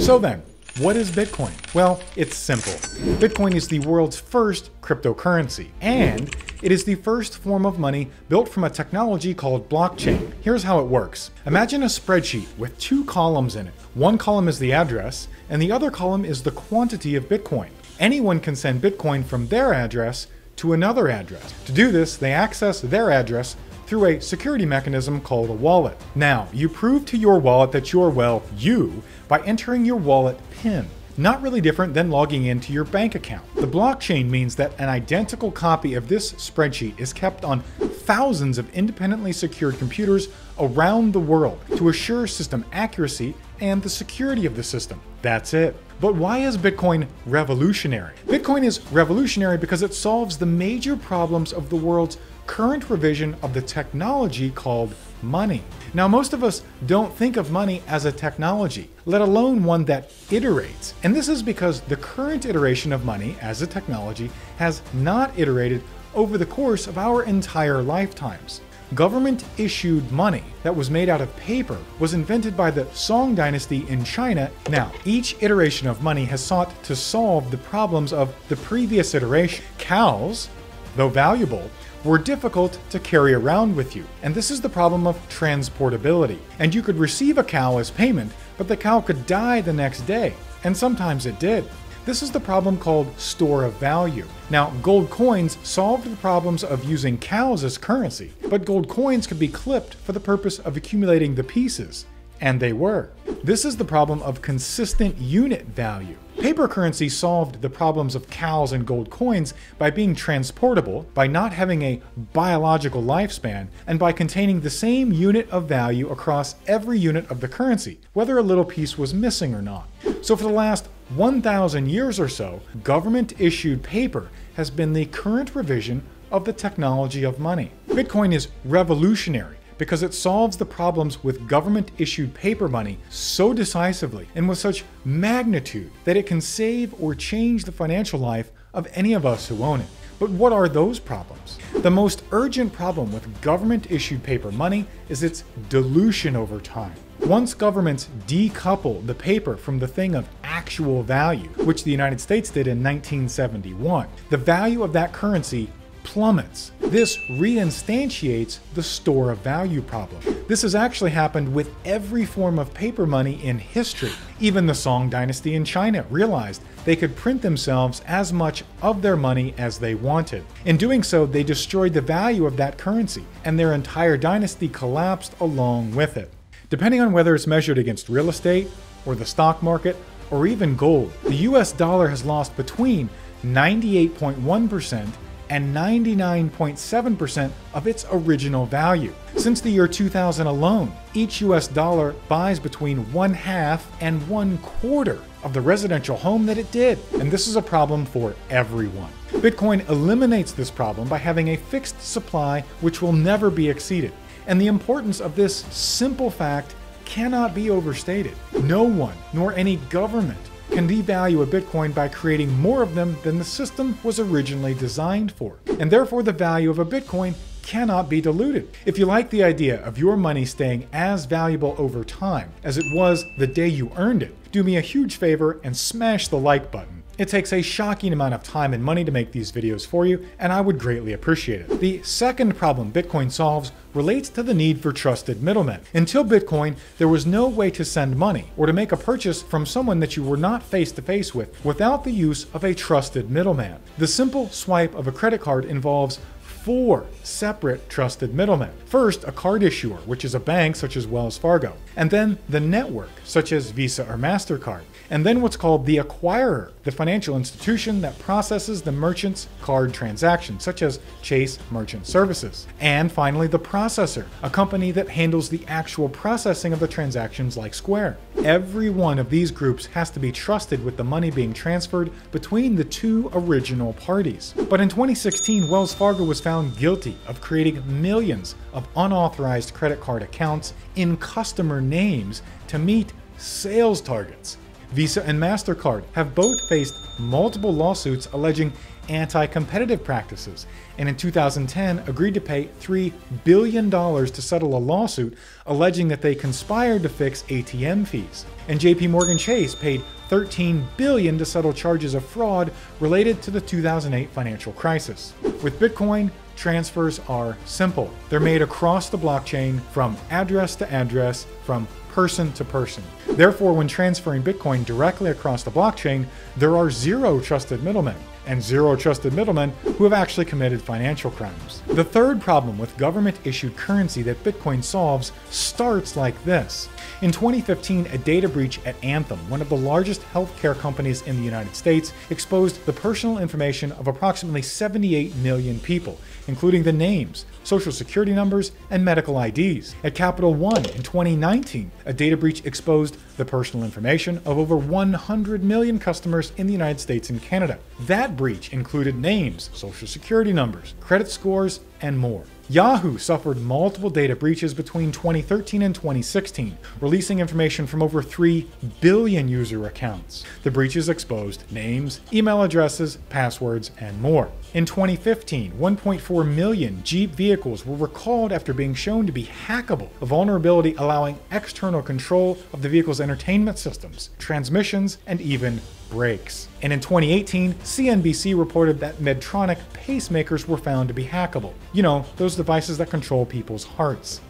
So then, what is Bitcoin? Well, it's simple. Bitcoin is the world's first cryptocurrency, and it is the first form of money built from a technology called blockchain. Here's how it works. Imagine a spreadsheet with two columns in it. One column is the address, and the other column is the quantity of Bitcoin. Anyone can send Bitcoin from their address to another address. To do this, they access their address through a security mechanism called a wallet. Now, you prove to your wallet that you're, well, you, by entering your wallet PIN. Not really different than logging into your bank account. The blockchain means that an identical copy of this spreadsheet is kept on thousands of independently secured computers around the world to assure system accuracy and the security of the system. That's it. But why is Bitcoin revolutionary? Bitcoin is revolutionary because it solves the major problems of the world's current revision of the technology called money. Now, most of us don't think of money as a technology, let alone one that iterates. And this is because the current iteration of money as a technology has not iterated over the course of our entire lifetimes. Government-issued money that was made out of paper was invented by the Song dynasty in China. Now, each iteration of money has sought to solve the problems of the previous iteration. Cows, though valuable, were difficult to carry around with you, and this is the problem of transportability. And you could receive a cow as payment, but the cow could die the next day, and sometimes it did. This is the problem called store of value. Now, gold coins solved the problems of using cows as currency, but gold coins could be clipped for the purpose of accumulating the pieces, and they were. This is the problem of consistent unit value. Paper currency solved the problems of cows and gold coins by being transportable, by not having a biological lifespan, and by containing the same unit of value across every unit of the currency, whether a little piece was missing or not. So for the last 1,000 years or so, government-issued paper has been the current revision of the technology of money. Bitcoin is revolutionary because it solves the problems with government-issued paper money so decisively and with such magnitude that it can save or change the financial life of any of us who own it. But what are those problems? The most urgent problem with government-issued paper money is its dilution over time. Once governments decouple the paper from the thing of actual value, which the United States did in 1971, the value of that currency plummets. This reinstantiates the store of value problem. This has actually happened with every form of paper money in history. Even the Song dynasty in China realized they could print themselves as much of their money as they wanted. In doing so, they destroyed the value of that currency, and their entire dynasty collapsed along with it. Depending on whether it's measured against real estate, or the stock market, or even gold, the US dollar has lost between 98.1% and 99.7% of its original value. Since the year 2000 alone, each US dollar buys between 1/2 and 1/4 of the residential home that it did. And this is a problem for everyone. Bitcoin eliminates this problem by having a fixed supply which will never be exceeded. And the importance of this simple fact cannot be overstated. No one, nor any government, can devalue a Bitcoin by creating more of them than the system was originally designed for. And therefore the value of a Bitcoin cannot be diluted. If you like the idea of your money staying as valuable over time as it was the day you earned it, do me a huge favor and smash the like button. It takes a shocking amount of time and money to make these videos for you, and I would greatly appreciate it. The second problem Bitcoin solves relates to the need for trusted middlemen. Until Bitcoin, there was no way to send money or to make a purchase from someone that you were not face-to-face with without the use of a trusted middleman. The simple swipe of a credit card involves 4 separate trusted middlemen. First, a card issuer, which is a bank such as Wells Fargo, and then the network, such as Visa or MasterCard, and then what's called the acquirer, the financial institution that processes the merchant's card transactions, such as Chase Merchant Services. And finally, the processor, a company that handles the actual processing of the transactions like Square. Every one of these groups has to be trusted with the money being transferred between the two original parties. But in 2016, Wells Fargo was found guilty of creating millions of unauthorized credit card accounts in customer names to meet sales targets. Visa and MasterCard have both faced multiple lawsuits alleging anti-competitive practices, and in 2010 agreed to pay $3 billion to settle a lawsuit alleging that they conspired to fix ATM fees. And JP Morgan Chase paid $13 billion to settle charges of fraud related to the 2008 financial crisis. With Bitcoin, transfers are simple. They're made across the blockchain from address to address, from person to person. Therefore, when transferring Bitcoin directly across the blockchain, there are zero trusted middlemen, and zero trusted middlemen who have actually committed financial crimes. The third problem with government-issued currency that Bitcoin solves starts like this. In 2015, a data breach at Anthem, one of the largest healthcare companies in the United States, exposed the personal information of approximately 78 million people, including the names, social security numbers, and medical IDs. At Capital One in 2019, a data breach exposed the personal information of over 100 million customers in the United States and Canada. That breach included names, social security numbers, credit scores, and more. Yahoo suffered multiple data breaches between 2013 and 2016, releasing information from over 3 billion user accounts. The breaches exposed names, email addresses, passwords, and more. In 2015, 1.4 million Jeep vehicles were recalled after being shown to be hackable, a vulnerability allowing external control of the vehicle's entertainment systems, transmissions, and even brakes. And in 2018, CNBC reported that Medtronic pacemakers were found to be hackable. You know, those devices that control people's hearts.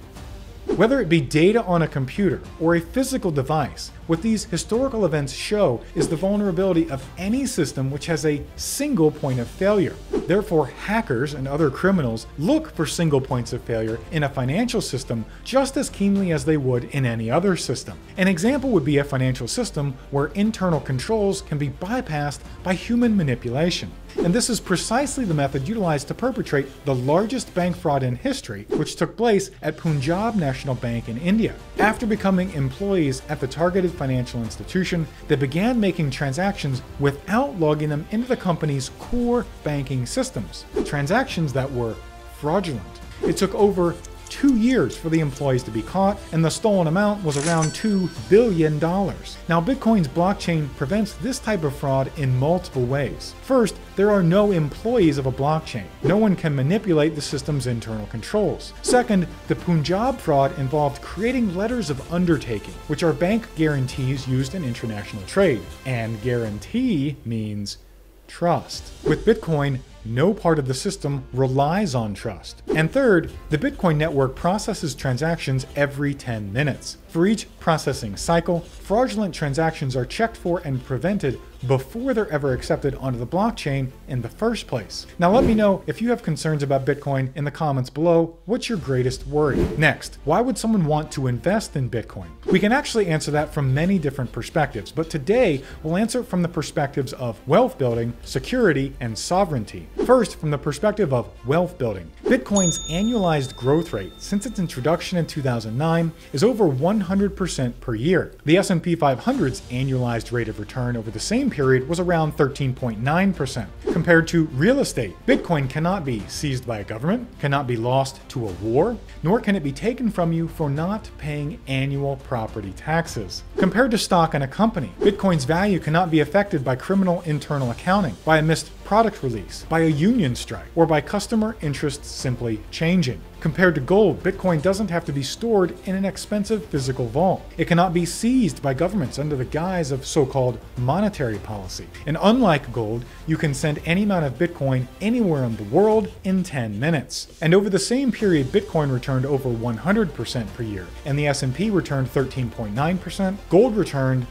Whether it be data on a computer or a physical device, what these historical events show is the vulnerability of any system which has a single point of failure. Therefore, hackers and other criminals look for single points of failure in a financial system just as keenly as they would in any other system. An example would be a financial system where internal controls can be bypassed by human manipulation. And this is precisely the method utilized to perpetrate the largest bank fraud in history, which took place at Punjab National Bank in India. After becoming employees at the targeted financial institution, they began making transactions without logging them into the company's core banking systems, transactions that were fraudulent. It took over 2 years for the employees to be caught, and the stolen amount was around $2 billion. Now, Bitcoin's blockchain prevents this type of fraud in multiple ways. First, there are no employees of a blockchain. No one can manipulate the system's internal controls. Second, the Punjab fraud involved creating letters of undertaking, which are bank guarantees used in international trade. And guarantee means trust. With Bitcoin, no part of the system relies on trust. And third, the Bitcoin network processes transactions every 10 minutes. For each processing cycle, fraudulent transactions are checked for and prevented before they're ever accepted onto the blockchain in the first place. Now let me know if you have concerns about Bitcoin in the comments below. What's your greatest worry? Next, why would someone want to invest in Bitcoin? We can actually answer that from many different perspectives, but today we'll answer it from the perspectives of wealth building, security, and sovereignty. First, from the perspective of wealth building, Bitcoin's annualized growth rate since its introduction in 2009 is over 100% per year. The S&P 500's annualized rate of return over the same period was around 13.9%. Compared to real estate, Bitcoin cannot be seized by a government, cannot be lost to a war, nor can it be taken from you for not paying annual property taxes. Compared to stock in a company, Bitcoin's value cannot be affected by criminal internal accounting, by a missed product release, by a union strike, or by customer interests simply changing. Compared to gold, Bitcoin doesn't have to be stored in an expensive physical vault. It cannot be seized by governments under the guise of so-called monetary policy. And unlike gold, you can send any amount of Bitcoin anywhere in the world in 10 minutes. And over the same period, Bitcoin returned over 100% per year, and the S&P returned 13.9%, gold returned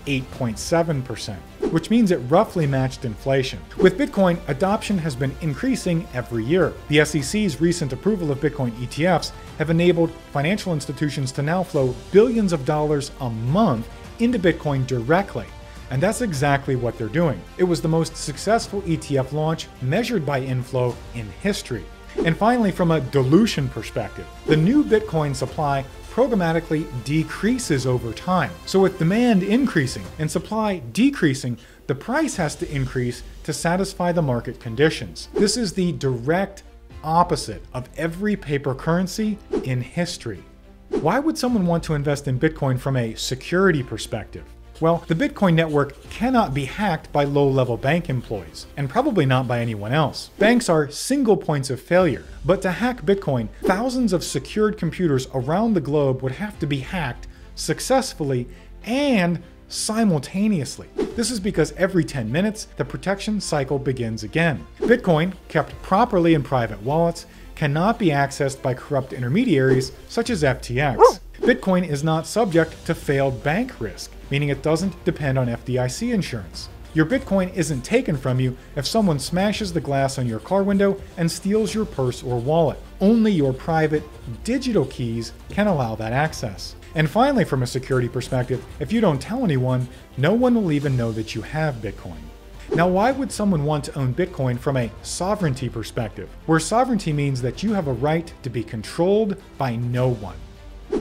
8.7%, which means it roughly matched inflation. With Bitcoin, adoption has been increasing every year. The SEC's recent approval of Bitcoin ETFs have enabled financial institutions to now flow billions of dollars a month into Bitcoin directly. And that's exactly what they're doing. It was the most successful ETF launch measured by inflow in history. And finally, from a dilution perspective, the new Bitcoin supply programmatically decreases over time. So with demand increasing and supply decreasing, the price has to increase to satisfy the market conditions. This is the direct opposite of every paper currency in history. Why would someone want to invest in Bitcoin from a security perspective? Well, the Bitcoin network cannot be hacked by low-level bank employees, and probably not by anyone else. Banks are single points of failure, but to hack Bitcoin, thousands of secured computers around the globe would have to be hacked successfully and simultaneously. This is because every 10 minutes, the protection cycle begins again. Bitcoin, kept properly in private wallets, cannot be accessed by corrupt intermediaries such as FTX. Bitcoin is not subject to failed bank risk, meaning it doesn't depend on FDIC insurance. Your Bitcoin isn't taken from you if someone smashes the glass on your car window and steals your purse or wallet. Only your private, digital keys can allow that access. And finally, from a security perspective, if you don't tell anyone, no one will even know that you have Bitcoin. Now, why would someone want to own Bitcoin from a sovereignty perspective, where sovereignty means that you have a right to be controlled by no one?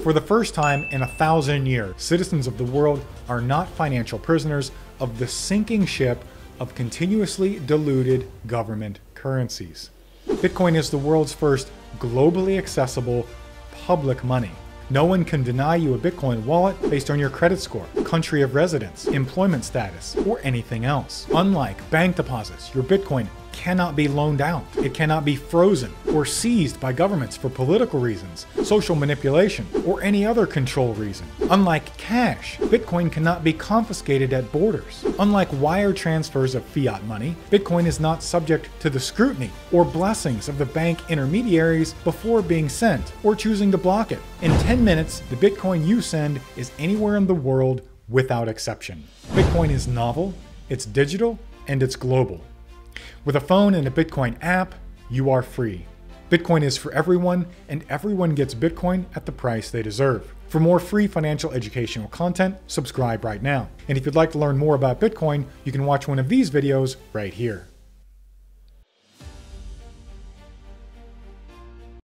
For the first time in 1,000 years, citizens of the world are not financial prisoners of the sinking ship of continuously diluted government currencies. Bitcoin is the world's first globally accessible public money. No one can deny you a Bitcoin wallet based on your credit score, country of residence, employment status, or anything else. Unlike bank deposits, your Bitcoin cannot be loaned out. It cannot be frozen or seized by governments for political reasons, social manipulation, or any other control reason. Unlike cash, Bitcoin cannot be confiscated at borders. Unlike wire transfers of fiat money, Bitcoin is not subject to the scrutiny or blessings of the bank intermediaries before being sent or choosing to block it. In 10 minutes, the Bitcoin you send is anywhere in the world without exception. Bitcoin is novel, it's digital, and it's global. With a phone and a Bitcoin app, you are free. Bitcoin is for everyone, and everyone gets Bitcoin at the price they deserve. For more free financial educational content, subscribe right now. And if you'd like to learn more about Bitcoin, you can watch one of these videos right here.